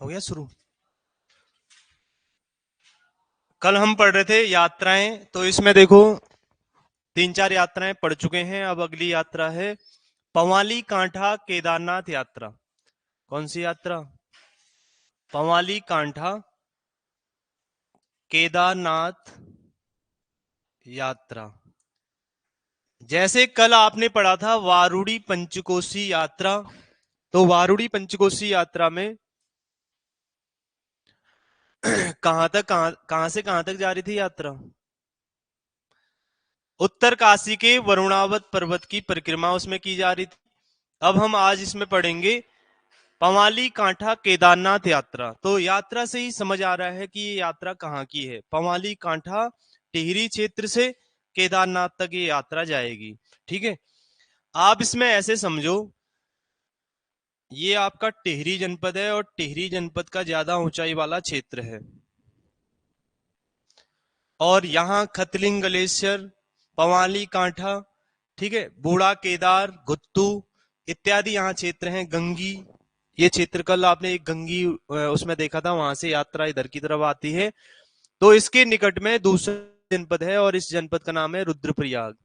हो गया शुरू। कल हम पढ़ रहे थे यात्राएं, तो इसमें देखो 3-4 यात्राएं पढ़ चुके हैं। अब अगली यात्रा है पवाली कांठा केदारनाथ यात्रा। कौन सी यात्रा? पवाली कांठा केदारनाथ यात्रा। जैसे कल आपने पढ़ा था वारुड़ी पंचकोशी यात्रा, तो वारुड़ी पंचकोशी यात्रा में कहां से कहां तक जा रही थी यात्रा? उत्तर काशी के वरुणावत पर्वत की परिक्रमा उसमें की जा रही थी। अब हम आज इसमें पढ़ेंगे पवाली कांठा केदारनाथ यात्रा। तो यात्रा से ही समझ आ रहा है कि ये यात्रा कहाँ की है। पवाली कांठा टिहरी क्षेत्र से केदारनाथ तक ये यात्रा जाएगी। ठीक है, आप इसमें ऐसे समझो, ये आपका टिहरी जनपद है और टिहरी जनपद का ज्यादा ऊंचाई वाला क्षेत्र है। और यहाँ खतलिंग ग्लेशियर, पवाली कांठा, ठीक है, बूढ़ा केदार, गुत्तू इत्यादि यहाँ क्षेत्र हैं। गंगी, ये क्षेत्र कल आपने एक गंगी उसमें देखा था, वहां से यात्रा इधर की तरफ आती है। तो इसके निकट में दूसरा जनपद है और इस जनपद का नाम है रुद्रप्रयाग।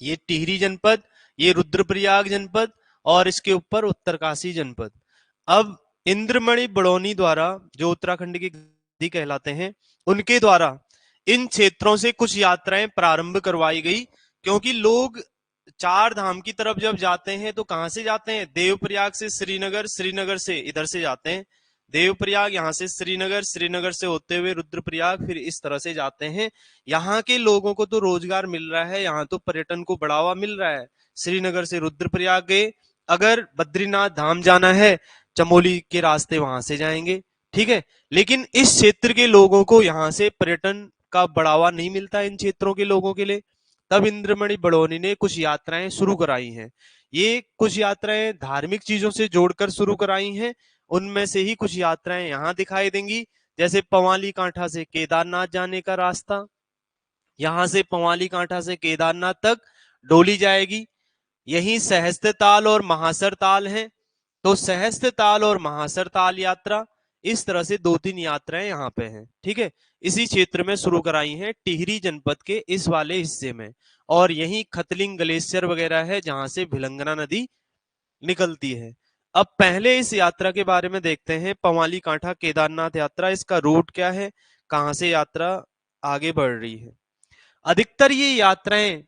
ये टिहरी जनपद, ये रुद्रप्रयाग जनपद और इसके ऊपर उत्तरकाशी जनपद। अब इंद्रमणि बड़ौनी द्वारा, जो उत्तराखंड के गांधी कहलाते हैं, उनके द्वारा इन क्षेत्रों से कुछ यात्राएं प्रारंभ करवाई गई। क्योंकि लोग चार धाम की तरफ जब जाते हैं तो कहां से जाते हैं? देवप्रयाग से श्रीनगर, श्रीनगर से इधर से जाते हैं देवप्रयाग, यहां से श्रीनगर, श्रीनगर से होते हुए रुद्रप्रयाग, फिर इस तरह से जाते हैं। यहाँ के लोगों को तो रोजगार मिल रहा है, यहाँ तो पर्यटन को बढ़ावा मिल रहा है। श्रीनगर से रुद्रप्रयाग गए, अगर बद्रीनाथ धाम जाना है चमोली के रास्ते वहां से जाएंगे। ठीक है, लेकिन इस क्षेत्र के लोगों को यहाँ से पर्यटन का बढ़ावा नहीं मिलता इन क्षेत्रों के लोगों के लिए। तब इंद्रमणि बड़ौनी ने कुछ यात्राएं शुरू कराई हैं। ये कुछ यात्राएं धार्मिक चीजों से जोड़कर शुरू कराई हैं। उनमें से ही कुछ यात्राएं यहाँ दिखाई देंगी। जैसे पवाली कांठा से केदारनाथ जाने का रास्ता, यहां से पवाली कांठा से केदारनाथ तक डोली जाएगी। यही सहस्त्र ताल और महासर ताल है, तो सहस्त्र ताल और महासर ताल यात्रा, इस तरह से 2-3 यात्राएं यहाँ पे हैं। ठीक है, इसी क्षेत्र में शुरू कराई हैं, टिहरी जनपद के इस वाले हिस्से में। और यही खतलिंग ग्लेशियर वगैरह है जहां से भिलंगना नदी निकलती है। अब पहले इस यात्रा के बारे में देखते हैं, पवाली कांठा केदारनाथ यात्रा, इसका रूट क्या है, कहां से यात्रा आगे बढ़ रही है। अधिकतर ये यात्राएं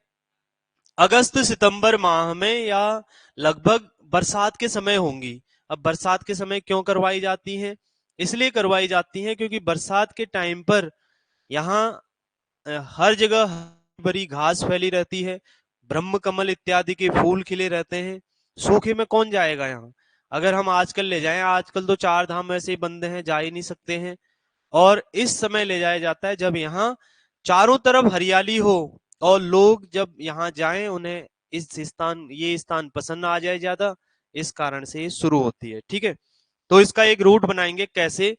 अगस्त सितंबर माह में या लगभग बरसात के समय होंगी। अब बरसात के समय क्यों करवाई जाती हैं? इसलिए करवाई जाती हैं क्योंकि बरसात के टाइम पर यहाँ हर जगह हरी भरी घास फैली रहती है, ब्रह्म कमल इत्यादि के फूल खिले रहते हैं। सूखे में कौन जाएगा यहाँ? अगर हम आजकल ले जाएं, आजकल तो 4 धाम ऐसे ही बंद हैं, जा ही नहीं सकते हैं। और इस समय ले जाया जाता है जब यहाँ चारों तरफ हरियाली हो और लोग जब यहाँ जाएं उन्हें ये स्थान पसंद आ जाए ज्यादा, इस कारण से ये शुरू होती है। ठीक है, तो इसका एक रूट बनाएंगे कैसे।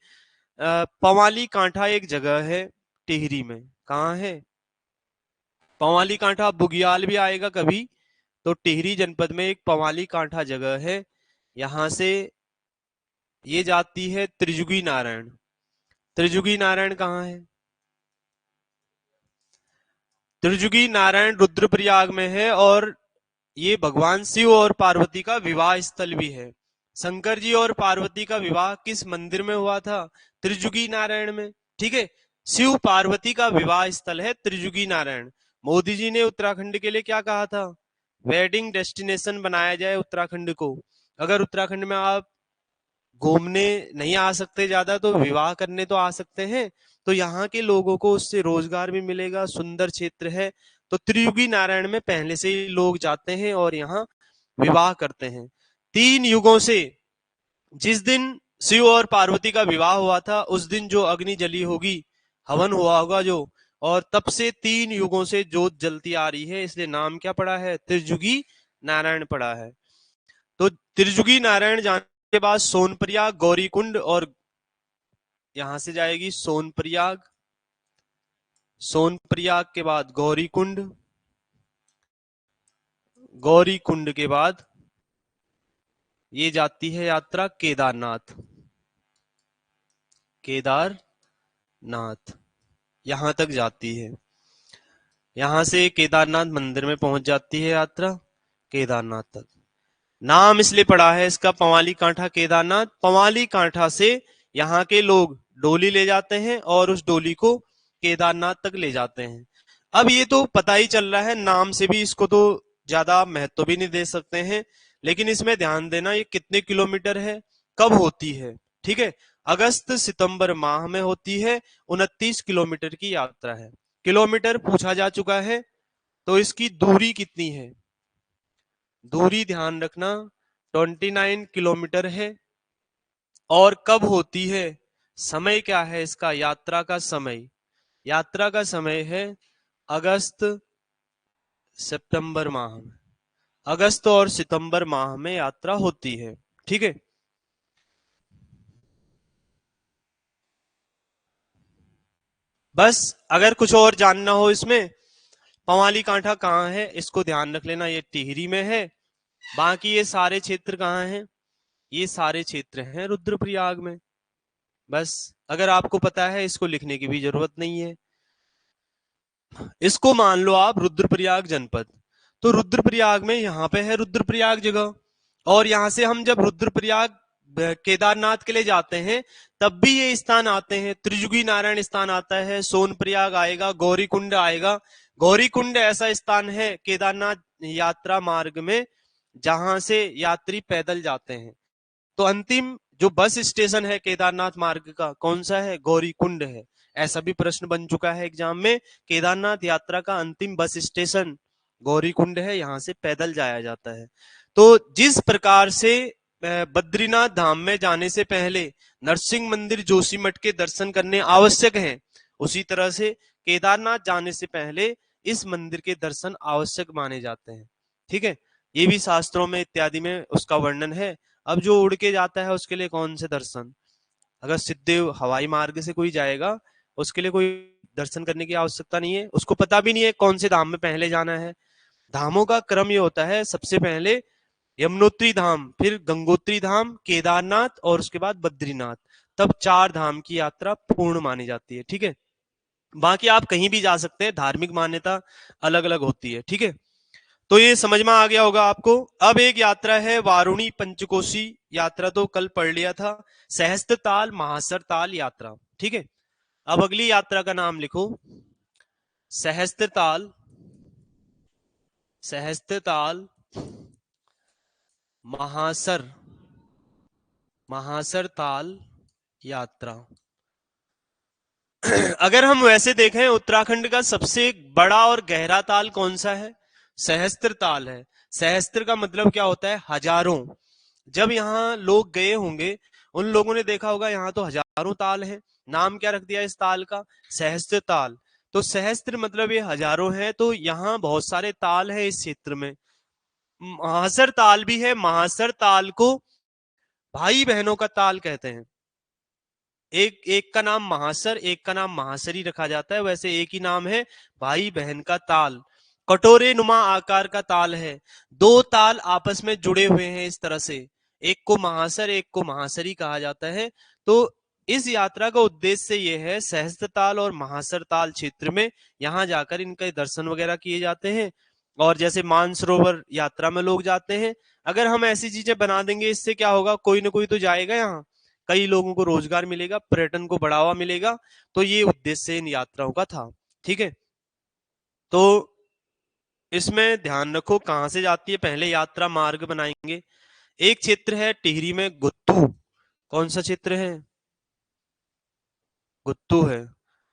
पवाली कांठा एक जगह है टिहरी में, कहाँ है पवाली कांठा? बुगियाल भी आएगा कभी, तो टिहरी जनपद में एक पवाली कांठा जगह है। यहां से ये जाती है त्रिजुगी नारायण। त्रिजुगी नारायण कहाँ है? त्रिजुगी नारायण रुद्रप्रयाग में है और ये भगवान शिव और पार्वती का विवाह स्थल भी है। शंकर जी और पार्वती का विवाह किस मंदिर में हुआ था? त्रिजुगी नारायण में। ठीक है, शिव पार्वती का विवाह स्थल है त्रिजुगी नारायण। मोदी जी ने उत्तराखंड के लिए क्या कहा था? वेडिंग डेस्टिनेशन बनाया जाए उत्तराखंड को। अगर उत्तराखंड में आप घूमने नहीं आ सकते ज्यादा, तो विवाह करने तो आ सकते हैं। तो यहाँ के लोगों को उससे रोजगार भी मिलेगा, सुंदर क्षेत्र है। तो त्रियुगी नारायण में पहले से ही लोग जाते हैं और यहाँ विवाह करते हैं। 3 युगों से, जिस दिन शिव और पार्वती का विवाह हुआ था उस दिन जो अग्नि जली होगी, हवन हुआ होगा जो, और तब से 3 युगों से जोत जलती आ रही है, इसलिए नाम क्या पड़ा है? त्रिजुगी नारायण पड़ा है। तो त्रिजुगी नारायण जाने के बाद सोनप्रयाग, गौरीकुंड, और यहां से जाएगी सोनप्रयाग, सोनप्रयाग के बाद गौरीकुंड, गौरीकुंड के बाद ये जाती है यात्रा केदारनाथ। केदारनाथ यहां तक जाती है। यहां से केदारनाथ मंदिर में पहुंच जाती है यात्रा केदारनाथ तक। नाम इसलिए पड़ा है इसका पवाली कांठा केदारनाथ। पवाली कांठा से यहाँ के लोग डोली ले जाते हैं और उस डोली को केदारनाथ तक ले जाते हैं। अब ये तो पता ही चल रहा है, नाम से भी इसको तो ज्यादा महत्व भी नहीं दे सकते हैं, लेकिन इसमें ध्यान देना ये कितने किलोमीटर है, कब होती है। ठीक है, अगस्त सितंबर माह में होती है। 29 किलोमीटर की यात्रा है। किलोमीटर पूछा जा चुका है, तो इसकी दूरी कितनी है, दूरी ध्यान रखना 29 किलोमीटर है। और कब होती है, समय क्या है इसका, यात्रा का समय, यात्रा का समय है अगस्त सितंबर माह में, अगस्त और सितंबर माह में यात्रा होती है। ठीक है, बस अगर कुछ और जानना हो इसमें, पवाली कांठा कहाँ है इसको ध्यान रख लेना, ये टिहरी में है। बाकी ये सारे क्षेत्र कहाँ हैं, ये सारे क्षेत्र हैं रुद्रप्रयाग में। बस अगर आपको पता है, इसको लिखने की भी जरूरत नहीं है। इसको मान लो आप रुद्रप्रयाग जनपद, तो रुद्रप्रयाग में यहाँ पे है रुद्रप्रयाग जगह, और यहाँ से हम जब रुद्रप्रयाग केदारनाथ के लिए जाते हैं तब भी ये स्थान आते हैं। त्रिजुगी नारायण स्थान आता है, सोनप्रयाग आएगा, गौरीकुंड आएगा। गौरीकुंड ऐसा स्थान है केदारनाथ यात्रा मार्ग में जहां से यात्री पैदल जाते हैं। तो अंतिम जो बस स्टेशन है केदारनाथ मार्ग का कौन सा है, गौरीकुंड है। ऐसा भी प्रश्न बन चुका है एग्जाम में, केदारनाथ यात्रा का अंतिम बस स्टेशन गौरीकुंड है, यहां से पैदल जाया जाता है। तो जिस प्रकार से बद्रीनाथ धाम में जाने से पहले नरसिंह मंदिर जोशीमठ के दर्शन करने आवश्यक हैं, उसी तरह से केदारनाथ जाने से पहले इस मंदिर के दर्शन आवश्यक माने जाते हैं। ठीक है, ये भी शास्त्रों में इत्यादि में उसका वर्णन है। अब जो उड़ के जाता है उसके लिए कौन से दर्शन, अगर सीधे हवाई मार्ग से कोई जाएगा उसके लिए कोई दर्शन करने की आवश्यकता नहीं है, उसको पता भी नहीं है कौन से धाम में पहले जाना है। धामों का क्रम ये होता है, सबसे पहले यमुनोत्री धाम, फिर गंगोत्री धाम, केदारनाथ और उसके बाद बद्रीनाथ, तब 4 धाम की यात्रा पूर्ण मानी जाती है। ठीक है, बाकी आप कहीं भी जा सकते हैं, धार्मिक मान्यता अलग अलग होती है। ठीक है, तो ये समझ में आ गया होगा आपको। अब एक यात्रा है वारुणी पंचकोशी यात्रा, तो कल पढ़ लिया था, सहस्त्रताल महासरताल यात्रा। ठीक है, अब अगली यात्रा का नाम लिखो, सहस्त्रताल, सहस्त्रताल महासर, महासरताल यात्रा। अगर हम वैसे देखें, उत्तराखंड का सबसे बड़ा और गहरा ताल कौन सा है, सहस्त्र ताल है। सहस्त्र का मतलब क्या होता है, हजारों। जब यहाँ लोग गए होंगे उन लोगों ने देखा होगा यहाँ तो हजारों ताल हैं, नाम क्या रख दिया इस ताल का, सहस्त्र ताल। तो सहस्त्र मतलब ये हजारों है, तो यहाँ बहुत सारे ताल है इस क्षेत्र में। महासर ताल भी है, महासर ताल को भाई बहनों का ताल कहते हैं। एक एक का नाम महासर, एक का नाम महासरी रखा जाता है, वैसे एक ही नाम है भाई बहन का ताल। कटोरे नुमा आकार का ताल है, 2 ताल आपस में जुड़े हुए हैं इस तरह से, एक को महासर एक को महासरी कहा जाता है। तो इस यात्रा का उद्देश्य ये है, सहस्त्र ताल और महासर ताल क्षेत्र में यहाँ जाकर इनके दर्शन वगैरह किए जाते हैं। और जैसे मानसरोवर यात्रा में लोग जाते हैं, अगर हम ऐसी चीजें बना देंगे इससे क्या होगा, कोई ना कोई तो जाएगा यहाँ, कई लोगों को रोजगार मिलेगा, पर्यटन को बढ़ावा मिलेगा। तो ये उद्देश्य इन यात्राओं का था। ठीक है, तो इसमें ध्यान रखो कहां से जाती है, पहले यात्रा मार्ग बनाएंगे। एक क्षेत्र है टिहरी में गुत्तू, कौन सा क्षेत्र है, गुत्तू है।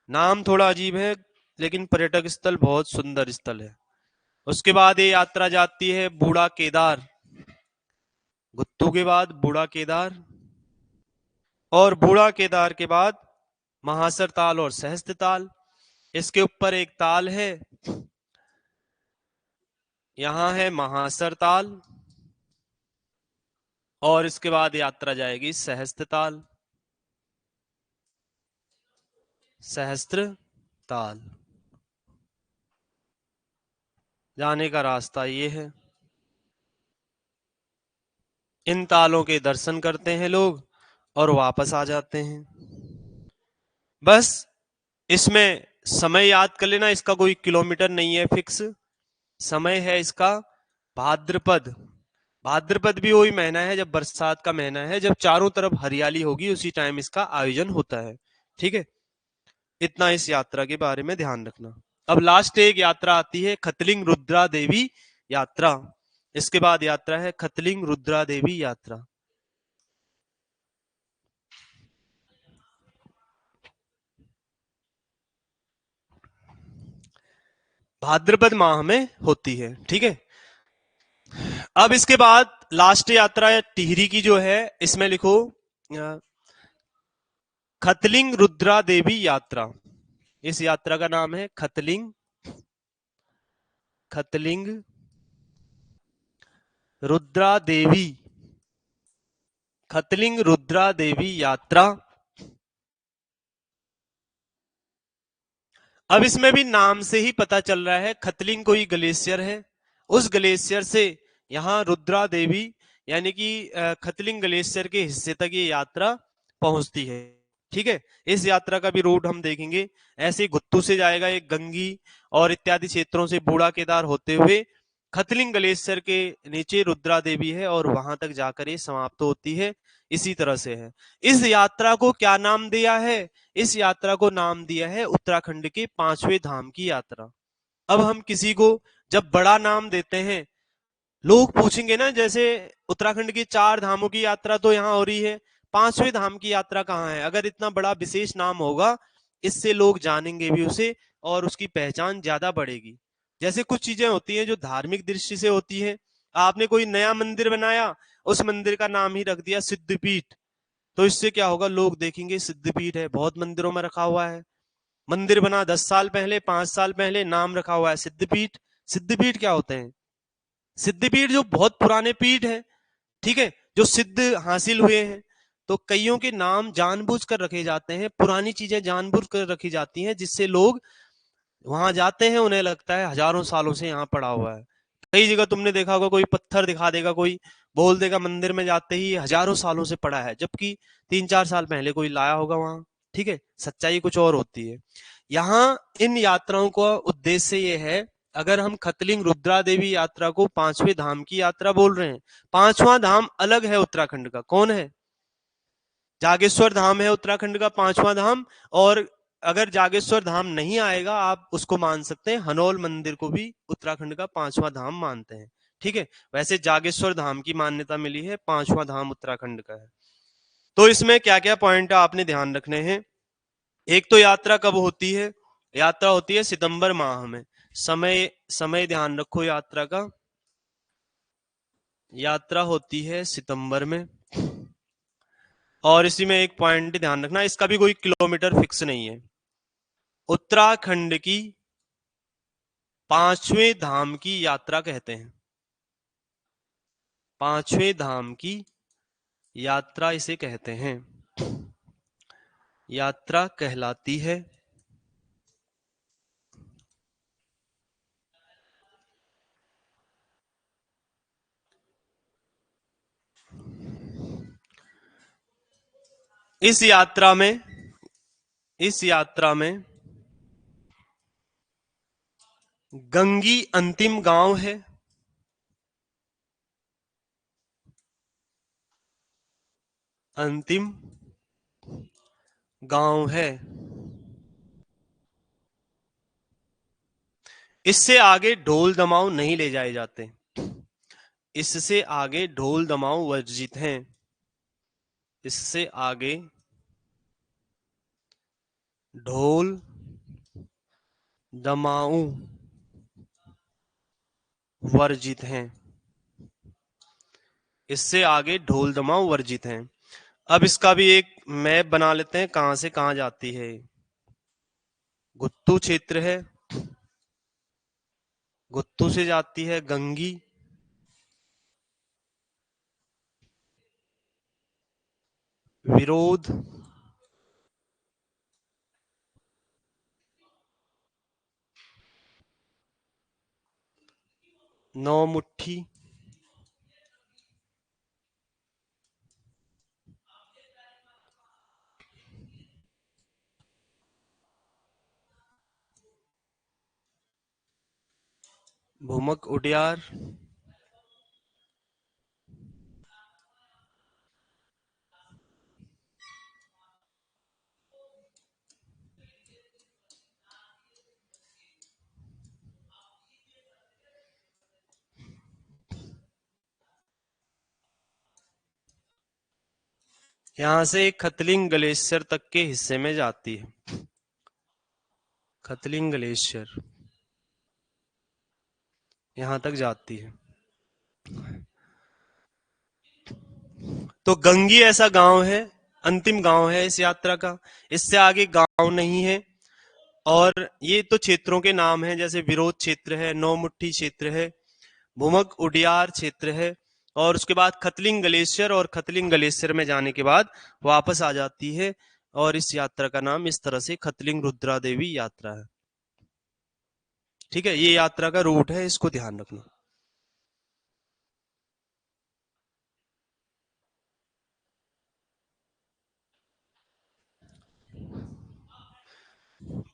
नाम थोड़ा अजीब है लेकिन पर्यटक स्थल बहुत सुंदर स्थल है। उसके बाद ये यात्रा जाती है बूढ़ा केदार, गुत्तू के बाद बूढ़ा केदार, और बूढ़ा केदार के बाद महासर ताल और सहस्त्र ताल। इसके ऊपर एक ताल है, यहां है महासर ताल, और इसके बाद यात्रा जाएगी सहस्त्र ताल, सहस्त्र ताल। जाने का रास्ता ये है, इन तालों के दर्शन करते हैं लोग और वापस आ जाते हैं। बस इसमें समय याद कर लेना, इसका कोई किलोमीटर नहीं है फिक्स। समय है इसका भाद्रपद। भाद्रपद भी वही महीना है जब बरसात का महीना है, जब चारों तरफ हरियाली होगी उसी टाइम इसका आयोजन होता है। ठीक है, इतना इस यात्रा के बारे में ध्यान रखना। अब लास्ट एक यात्रा आती है खतलिंग रुद्रा देवी यात्रा। इसके बाद यात्रा है खतलिंग रुद्रा देवी यात्रा। भाद्रपद माह में होती है। ठीक है, अब इसके बाद लास्ट यात्रा टिहरी की जो है, इसमें लिखो खतलिंग रुद्रा देवी यात्रा। इस यात्रा का नाम है खतलिंग खतलिंग रुद्रा देवी, खतलिंग रुद्रा देवी यात्रा। अब इसमें भी नाम से ही पता चल रहा है, खतलिंग कोई ग्लेशियर है, उस ग्लेशियर से यहाँ रुद्रा देवी यानी कि खतलिंग ग्लेशियर के हिस्से तक ये यात्रा पहुंचती है। ठीक है, इस यात्रा का भी रूट हम देखेंगे। ऐसे गुत्तू से जाएगा एक गंगी और इत्यादि क्षेत्रों से बूढ़ा केदार होते हुए खतलिंग ग्लेशियर के नीचे रुद्रा देवी है और वहां तक जाकर ये समाप्त होती है। इसी तरह से है। इस यात्रा को क्या नाम दिया है? इस यात्रा को नाम दिया है उत्तराखंड के पांचवें धाम की यात्रा। अब हम किसी को जब बड़ा नाम देते हैं, लोग पूछेंगे ना, जैसे उत्तराखंड की चार धामों की यात्रा तो यहाँ हो रही है, पांचवें धाम की यात्रा कहाँ है? अगर इतना बड़ा विशेष नाम होगा, इससे लोग जानेंगे भी उसे और उसकी पहचान ज्यादा बढ़ेगी। जैसे कुछ चीजें होती हैं जो धार्मिक दृष्टि से होती है। आपने कोई नया मंदिर बनाया, उस मंदिर का नाम ही रख दिया सिद्धपीठ, तो इससे क्या होगा? लोग देखेंगे सिद्धपीठ है, बहुत मंदिरों में रखा हुआ है। मंदिर बना 10 साल पहले, 5 साल पहले, नाम रखा हुआ है सिद्धपीठ। सिद्धपीठ क्या होते हैं? सिद्धपीठ जो बहुत पुराने पीठ है, ठीक है, जो सिद्ध हासिल हुए हैं। तो कईयों के नाम जानबूझकर रखे जाते हैं, पुरानी चीजें जानबूझकर रखी जाती हैं, जिससे लोग वहां जाते हैं, उन्हें लगता है हजारों सालों से यहाँ पड़ा हुआ है। कई जगह तुमने देखा होगा, कोई पत्थर दिखा देगा, कोई बोल देगा मंदिर में जाते ही हजारों सालों से पड़ा है, जबकि 3-4 साल पहले कोई लाया होगा वहां। ठीक है, सच्चाई कुछ और होती है। यहाँ इन यात्राओं का उद्देश्य ये है, अगर हम खतलिंग रुद्रा देवी यात्रा को पांचवें धाम की यात्रा बोल रहे हैं, पांचवा धाम अलग है उत्तराखंड का, कौन है? जागेश्वर धाम है उत्तराखंड का पांचवा धाम। और अगर जागेश्वर धाम नहीं आएगा, आप उसको मान सकते हैं हनोल मंदिर को भी उत्तराखंड का पांचवा धाम मानते हैं। ठीक है, वैसे जागेश्वर धाम की मान्यता मिली है, पांचवा धाम उत्तराखंड का है। तो इसमें क्या क्या पॉइंट आपने ध्यान रखने हैं? एक तो यात्रा कब होती है? यात्रा होती है सितंबर माह में। समय समय ध्यान रखो यात्रा का, यात्रा होती है सितंबर में। और इसी में एक पॉइंट ध्यान रखना, इसका भी कोई किलोमीटर फिक्स नहीं है। उत्तराखंड की पांचवें धाम की यात्रा कहते हैं, पांचवें धाम की यात्रा इसे कहते हैं, यात्रा कहलाती है। इस यात्रा में इस यात्रा में गंगी अंतिम गांव है, अंतिम गांव है। इससे आगे ढोल दमाऊ नहीं ले जाए जाते, इससे आगे ढोल दमाऊ वर्जित हैं, इससे आगे ढोल दमाऊ वर्जित हैं, इससे आगे ढोल दमाऊ वर्जित हैं। अब इसका भी एक मैप बना लेते हैं, कहां से कहां जाती है। गुत्तू क्षेत्र है, गुत्तू से जाती है गंगी, विरोध, नौमुट्ठी, भूमक उडियार, यहाँ से खतलिंग ग्लेशियर तक के हिस्से में जाती है। खतलिंग ग्लेशियर यहाँ तक जाती है। तो गंगी ऐसा गांव है, अंतिम गांव है इस यात्रा का, इससे आगे गांव नहीं है। और ये तो क्षेत्रों के नाम हैं, जैसे विरोध क्षेत्र है, नौमुट्ठी क्षेत्र है, भूमक उडियार क्षेत्र है, और उसके बाद खतलिंग ग्लेशियर, और खतलिंग ग्लेशियर में जाने के बाद वापस आ जाती है। और इस यात्रा का नाम इस तरह से खतलिंग रुद्रा देवी यात्रा है। ठीक है, ये यात्रा का रूट है, इसको ध्यान रखना।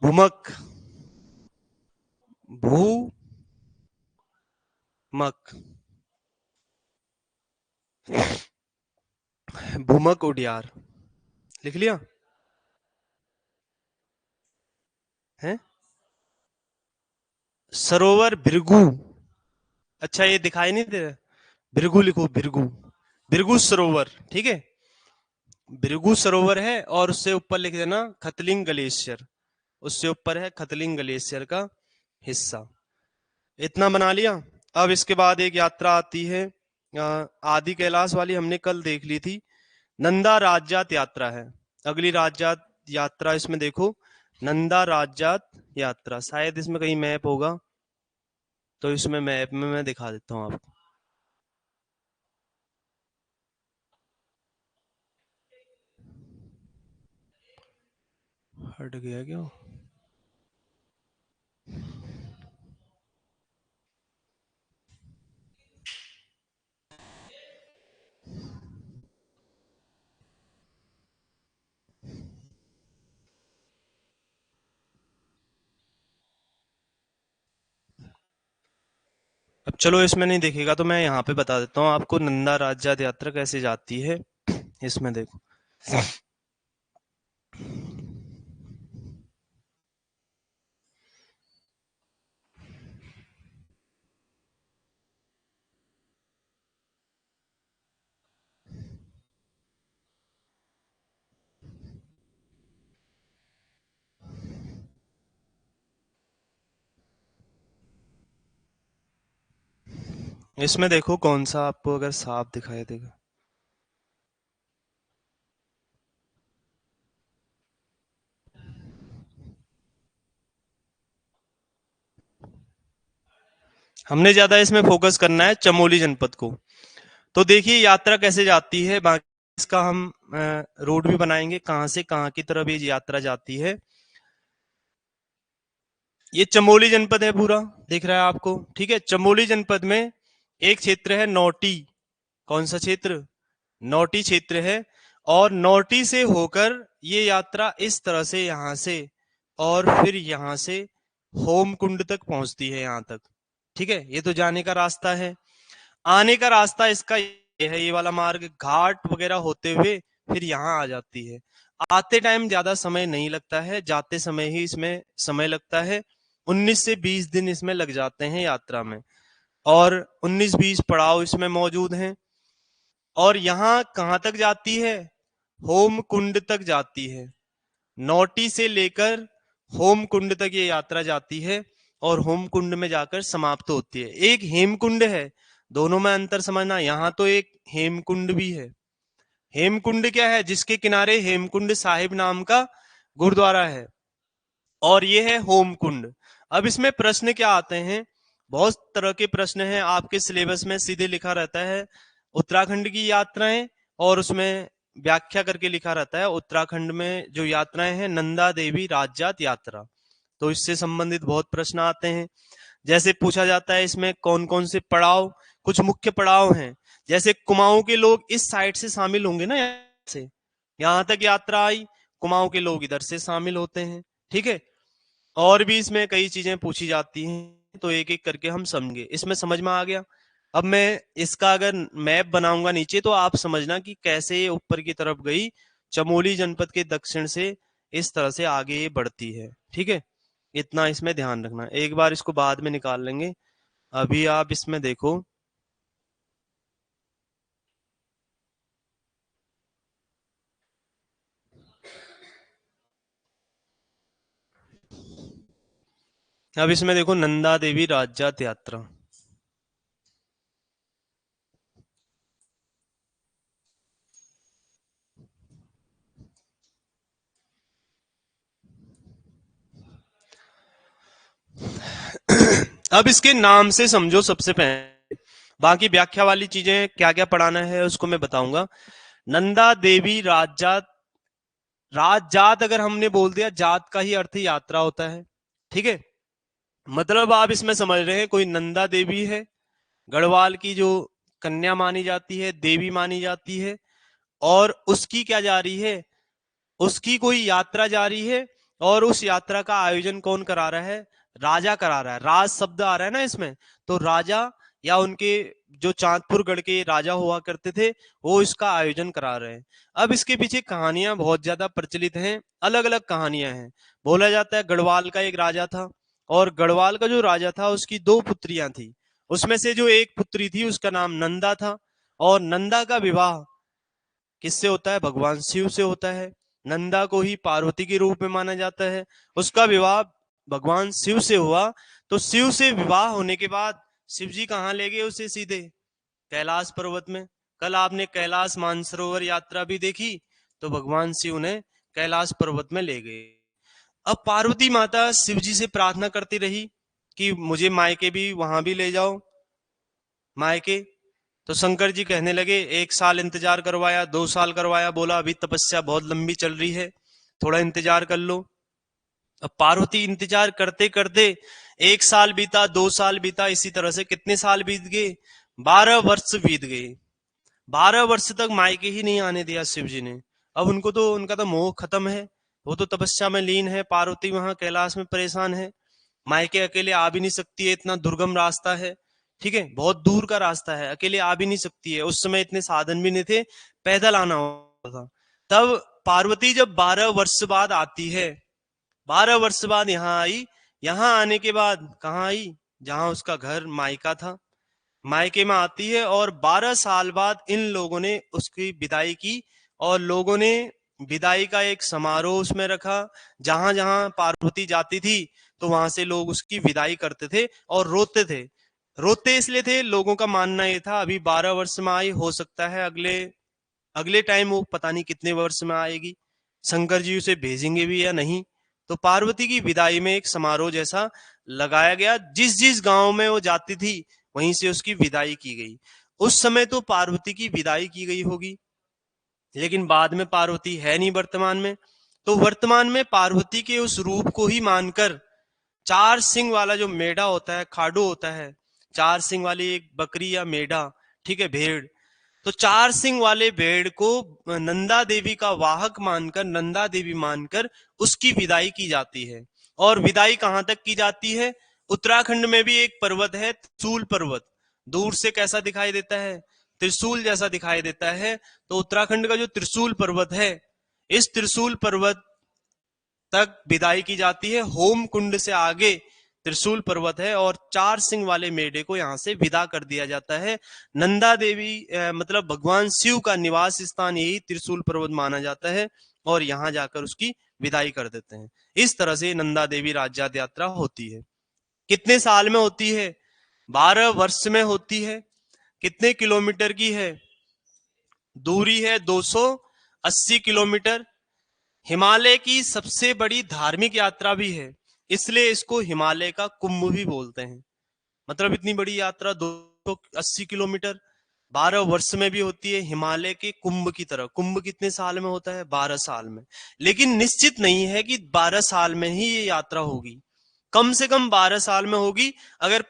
भूमक, भूमक, भूमक उडियार लिख लिया है। सरोवर भृगु, अच्छा ये दिखाई नहीं दे रहा, भृगु लिखो, भृगु, भृगु सरोवर, ठीक है, भृगु सरोवर है। और उससे ऊपर लिख देना खतलिंग ग्लेशियर, उससे ऊपर है खतलिंग ग्लेशियर का हिस्सा। इतना बना लिया। अब इसके बाद एक यात्रा आती है, आदि कैलाश वाली हमने कल देख ली थी, नंदा राज्यात यात्रा है। अगली राज्यात यात्रा इसमें देखो, नंदा राज्यात यात्रा, शायद इसमें कहीं मैप होगा, तो इसमें मैप में मैं दिखा देता हूँ आपको। हट गया क्या? अब चलो इसमें नहीं दिखेगा तो मैं यहाँ पे बता देता हूँ आपको, नंदा राज्यात यात्रा कैसे जाती है। इसमें देखो, इसमें देखो कौन सा आपको अगर साफ दिखाई देगा। हमने ज्यादा इसमें फोकस करना है चमोली जनपद को। तो देखिए यात्रा कैसे जाती है, बाकी इसका हम रूट भी बनाएंगे, कहां से कहां की तरफ ये यात्रा जाती है। ये चमोली जनपद है पूरा, दिख रहा है आपको, ठीक है। चमोली जनपद में एक क्षेत्र है नौटी, कौन सा क्षेत्र? नौटी क्षेत्र है। और नौटी से होकर ये यात्रा इस तरह से यहां से, और फिर यहां से होम कुंड तक पहुंचती है, यहां तक, ठीक है। ये तो जाने का रास्ता है। आने का रास्ता इसका ये है, ये वाला मार्ग घाट वगैरह होते हुए फिर यहाँ आ जाती है। आते टाइम ज्यादा समय नहीं लगता है, जाते समय ही इसमें समय लगता है। 19 से 20 दिन इसमें लग जाते हैं यात्रा में, और 19-20 पड़ाव इसमें मौजूद हैं। और यहाँ कहाँ तक जाती है? होम कुंड तक जाती है। नौटी से लेकर होम कुंड तक ये यात्रा जाती है, और होम कुंड में जाकर समाप्त होती है। एक हेमकुंड है, दोनों में अंतर समझना। यहाँ तो एक हेमकुंड भी है। हेमकुंड क्या है? जिसके किनारे हेमकुंड साहिब नाम का गुरुद्वारा है, और ये है होम कुंड। अब इसमें प्रश्न क्या आते हैं? बहुत तरह के प्रश्न हैं, आपके सिलेबस में सीधे लिखा रहता है उत्तराखंड की यात्राएं, और उसमें व्याख्या करके लिखा रहता है उत्तराखंड में जो यात्राएं हैं नंदा देवी राज्यात यात्रा। तो इससे संबंधित बहुत प्रश्न आते हैं। जैसे पूछा जाता है इसमें कौन कौन से पड़ाव, कुछ मुख्य पड़ाव हैं, जैसे कुमाऊं के लोग इस साइड से शामिल होंगे ना, यहाँ से यहां तक यात्रा आई, कुमाऊं के लोग इधर से शामिल होते हैं, ठीक है। और भी इसमें कई चीजें पूछी जाती हैं। तो एक एक करके हम समझेंगे। इसमें समझ में आ गया? अब मैं इसका अगर मैप बनाऊंगा नीचे तो आप समझना कि कैसे ये ऊपर की तरफ गई, चमोली जनपद के दक्षिण से इस तरह से आगे ये बढ़ती है। ठीक है, इतना इसमें ध्यान रखना। एक बार इसको बाद में निकाल लेंगे, अभी आप इसमें देखो। अब इसमें देखो, नंदा देवी राज्यात यात्रा। अब इसके नाम से समझो सबसे पहले, बाकी व्याख्या वाली चीजें क्या क्या पढ़ाना है उसको मैं बताऊंगा। नंदा देवी राज्यात, राज अगर हमने बोल दिया, जात का ही अर्थ यात्रा होता है। ठीक है, मतलब आप इसमें समझ रहे हैं कोई नंदा देवी है, गढ़वाल की जो कन्या मानी जाती है, देवी मानी जाती है, और उसकी क्या जा रही है, उसकी कोई यात्रा जारी है, और उस यात्रा का आयोजन कौन करा रहा है? राजा करा रहा है। राज शब्द आ रहा है ना इसमें, तो राजा या उनके जो चांदपुर गढ़ के राजा हुआ करते थे, वो इसका आयोजन करा रहे हैं। अब इसके पीछे कहानियां बहुत ज्यादा प्रचलित हैं, अलग अलग कहानियां हैं। बोला जाता है गढ़वाल का एक राजा था, और गढ़वाल का जो राजा था उसकी दो पुत्रियां थी। उसमें से जो एक पुत्री थी उसका नाम नंदा था, और नंदा का विवाह किससे होता है? भगवान शिव से होता है। नंदा को ही पार्वती के रूप में माना जाता है, उसका विवाह भगवान शिव से हुआ। तो शिव से विवाह होने के बाद शिव जी कहाँ ले गए उसे? सीधे कैलाश पर्वत में। कल आपने कैलाश मानसरोवर यात्रा भी देखी, तो भगवान शिव ने कैलाश पर्वत में ले गए। अब पार्वती माता शिव जी से प्रार्थना करती रही कि मुझे मायके भी वहां भी ले जाओ, मायके। तो शंकर जी कहने लगे, 1 साल इंतजार करवाया, 2 साल करवाया, बोला अभी तपस्या बहुत लंबी चल रही है, थोड़ा इंतजार कर लो। अब पार्वती इंतजार करते करते 1 साल बीता, 2 साल बीता, इसी तरह से कितने साल बीत गए? 12 वर्ष बीत गए। 12 वर्ष तक मायके ही नहीं आने दिया शिव जी ने। अब उनको तो, उनका तो मोह खत्म है, वो तो तपस्या में लीन है, पार्वती वहां कैलाश में परेशान है, मायके अकेले आ भी नहीं सकती है, इतना दुर्गम रास्ता है। ठीक है, बहुत दूर का रास्ता है, अकेले आ भी नहीं सकती है, उस समय इतने साधन भी नहीं थे, पैदल आना होता था। तब पार्वती जब 12 वर्ष बाद आती है, 12 वर्ष बाद यहाँ आई, यहाँ आने के बाद कहाँ आई? जहां उसका घर मायका था, मायके में आती है, और 12 साल बाद इन लोगों ने उसकी विदाई की, और लोगों ने विदाई का एक समारोह उसमें रखा। जहां जहां पार्वती जाती थी तो वहां से लोग उसकी विदाई करते थे और रोते थे। रोते इसलिए थे, लोगों का मानना ये था अभी 12 वर्ष में आई, हो सकता है अगले अगले टाइम वो पता नहीं कितने वर्ष में आएगी, शंकर जी उसे भेजेंगे भी या नहीं। तो पार्वती की विदाई में एक समारोह जैसा लगाया गया, जिस जिस गांव में वो जाती थी वहीं से उसकी विदाई की गई। उस समय तो पार्वती की विदाई की गई होगी, लेकिन बाद में पार्वती है नहीं वर्तमान में। तो वर्तमान में पार्वती के उस रूप को ही मानकर 4 सिंह वाला जो मेढा होता है, खाडू होता है, 4 सिंह वाली एक बकरी या मेढा, ठीक है, भेड़, तो 4 सिंह वाले भेड़ को नंदा देवी का वाहक मानकर, नंदा देवी मानकर उसकी विदाई की जाती है। और विदाई कहां तक की जाती है? उत्तराखंड में भी एक पर्वत है, त्रिशूल पर्वत। दूर से कैसा दिखाई देता है? त्रिशूल जैसा दिखाई देता है। तो उत्तराखंड का जो त्रिशूल पर्वत है, इस त्रिशूल पर्वत तक विदाई की जाती है। होम कुंड से आगे त्रिशूल पर्वत है, और 4 सिंह वाले मेढे को यहां से विदा कर दिया जाता है। नंदा देवी मतलब भगवान शिव का निवास स्थान यही त्रिशूल पर्वत माना जाता है, और यहां जाकर उसकी विदाई कर देते हैं। इस तरह से नंदा देवी राज्यात यात्रा होती है। कितने साल में होती है? 12 वर्ष में होती है। कितने किलोमीटर की है? दूरी है 280 किलोमीटर। हिमालय की सबसे बड़ी धार्मिक यात्रा भी है, इसलिए इसको हिमालय का कुंभ भी बोलते हैं। मतलब इतनी बड़ी यात्रा 280 किलोमीटर, 12 वर्ष में भी होती है, हिमालय के कुंभ की तरह। कुंभ कितने साल में होता है? 12 साल में। लेकिन निश्चित नहीं है कि 12 साल में ही ये यात्रा होगी, कम से कम 12 साल में होगी। अगर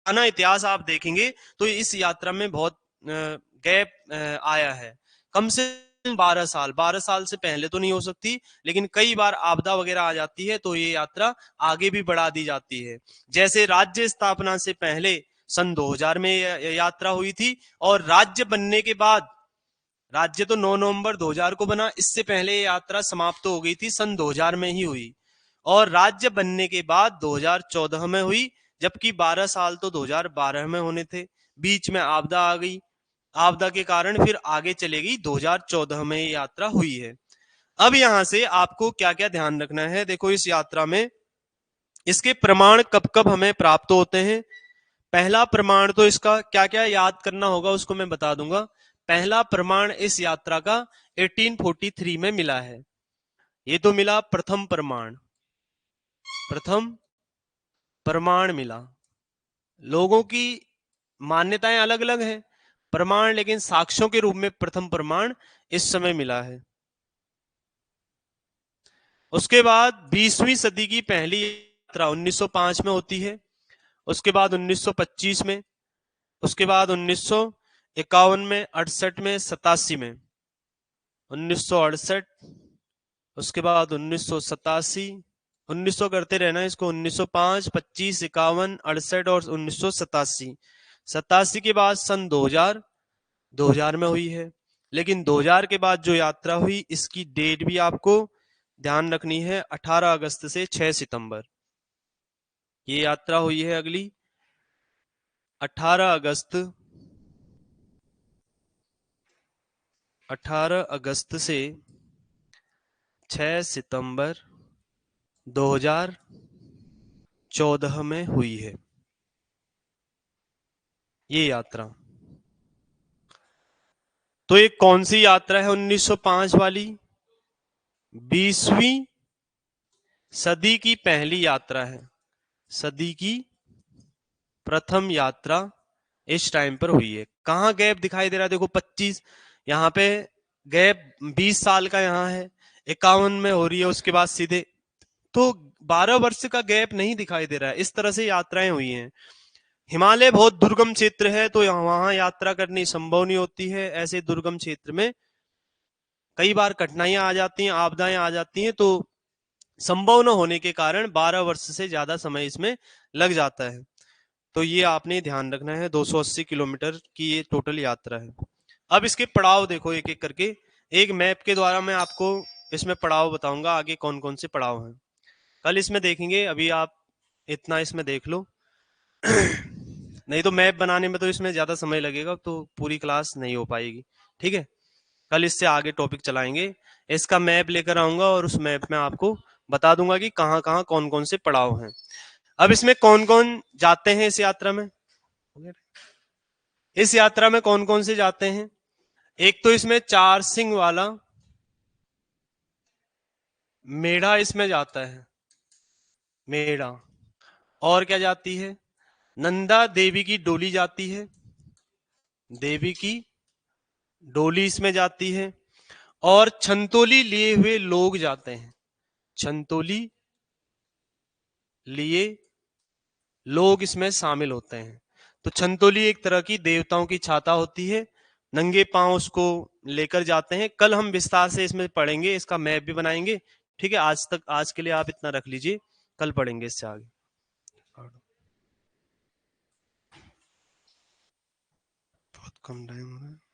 पुराना इतिहास आप देखेंगे तो इस यात्रा में बहुत गैप आया है। कम से 12 साल से पहले तो नहीं हो सकती, लेकिन कई बार आपदा वगैरह आ जाती है तो ये यात्रा आगे भी बढ़ा दी जाती है। जैसे राज्य स्थापना से पहले सन 2000 में यात्रा हुई थी, और राज्य बनने के बाद, राज्य तो 9 नवंबर 2000 को बना, इससे पहले ये यात्रा समाप्त हो गई थी, सन 2000 में ही हुई। और राज्य बनने के बाद 2014 में हुई, जबकि 12 साल तो 2012 में होने थे। बीच में आपदा आ गई, आपदा के कारण फिर आगे चले गई, 2014 में ये यात्रा हुई है। अब यहां से आपको क्या क्या ध्यान रखना है, देखो इस यात्रा में इसके प्रमाण कब कब हमें प्राप्त होते हैं। पहला प्रमाण तो इसका क्या क्या याद करना होगा उसको मैं बता दूंगा। पहला प्रमाण इस यात्रा का 1843 में मिला है। ये तो मिला प्रथम प्रमाण, प्रथम प्रमाण मिला। लोगों की मान्यताएं अलग अलग हैं, प्रमाण लेकिन साक्ष्यों के रूप में प्रथम प्रमाण इस समय मिला है। उसके बाद 20वीं सदी की पहली यात्रा 1905 में होती है, उसके बाद 1925 में, उसके बाद 1951 में, 68 में, 87 में, 1968, उसके बाद 1987, 1900 करते रहना इसको, 1905, 25, 51, 68 और 1987। 87 के बाद सन 2000, 2000 में हुई है। लेकिन 2000 के बाद जो यात्रा हुई इसकी डेट भी आपको ध्यान रखनी है, 18 अगस्त से 6 सितंबर ये यात्रा हुई है अगली। 18 अगस्त, 18 अगस्त से 6 सितंबर 2014 में हुई है ये यात्रा। तो ये कौन सी यात्रा है 1905 वाली? 20वीं सदी की पहली यात्रा है, सदी की प्रथम यात्रा इस टाइम पर हुई है। कहां गैप दिखाई दे रहा है, देखो 25 यहाँ पे गैप, 20 साल का यहाँ है, 51 में हो रही है उसके बाद सीधे, तो 12 वर्ष का गैप नहीं दिखाई दे रहा है। इस तरह से यात्राएं हुई हैं। हिमालय बहुत दुर्गम क्षेत्र है तो वहां यात्रा करनी संभव नहीं होती है। ऐसे दुर्गम क्षेत्र में कई बार कठिनाइयां आ जाती हैं, आपदाएं आ जाती हैं, तो संभव न होने के कारण 12 वर्ष से ज्यादा समय इसमें लग जाता है। तो ये आपने ध्यान रखना है। 280 किलोमीटर की ये टोटल यात्रा है। अब इसके पड़ाव देखो एक एक करके, एक मैप के द्वारा मैं आपको इसमें पड़ाव बताऊंगा, आगे कौन कौन से पड़ाव हैं कल इसमें देखेंगे। अभी आप इतना इसमें देख लो नहीं तो मैप बनाने में तो इसमें ज्यादा समय लगेगा, तो पूरी क्लास नहीं हो पाएगी। ठीक है, कल इससे आगे टॉपिक चलाएंगे। इसका मैप लेकर आऊंगा और उस मैप में आपको बता दूंगा कि कहाँ कहाँ कौन कौन से पड़ाव हैं। अब इसमें कौन कौन जाते हैं इस यात्रा में, इस यात्रा में कौन कौन से जाते हैं? एक तो इसमें 4 सिंह वाला मेढ़ा इसमें जाता है, मेढ़ा। और क्या जाती है? नंदा देवी की डोली जाती है, देवी की डोली इसमें जाती है। और छंतोली लिए हुए लोग जाते हैं, छंतोली लिए लोग इसमें शामिल होते हैं। तो छंतोली एक तरह की देवताओं की छाता होती है, नंगे पांव उसको लेकर जाते हैं। कल हम विस्तार से इसमें पढ़ेंगे, इसका मैप भी बनाएंगे। ठीक है, आज के लिए आप इतना रख लीजिए, कल पढ़ेंगे इससे आगे। बहुत कम टाइम हो रहा है।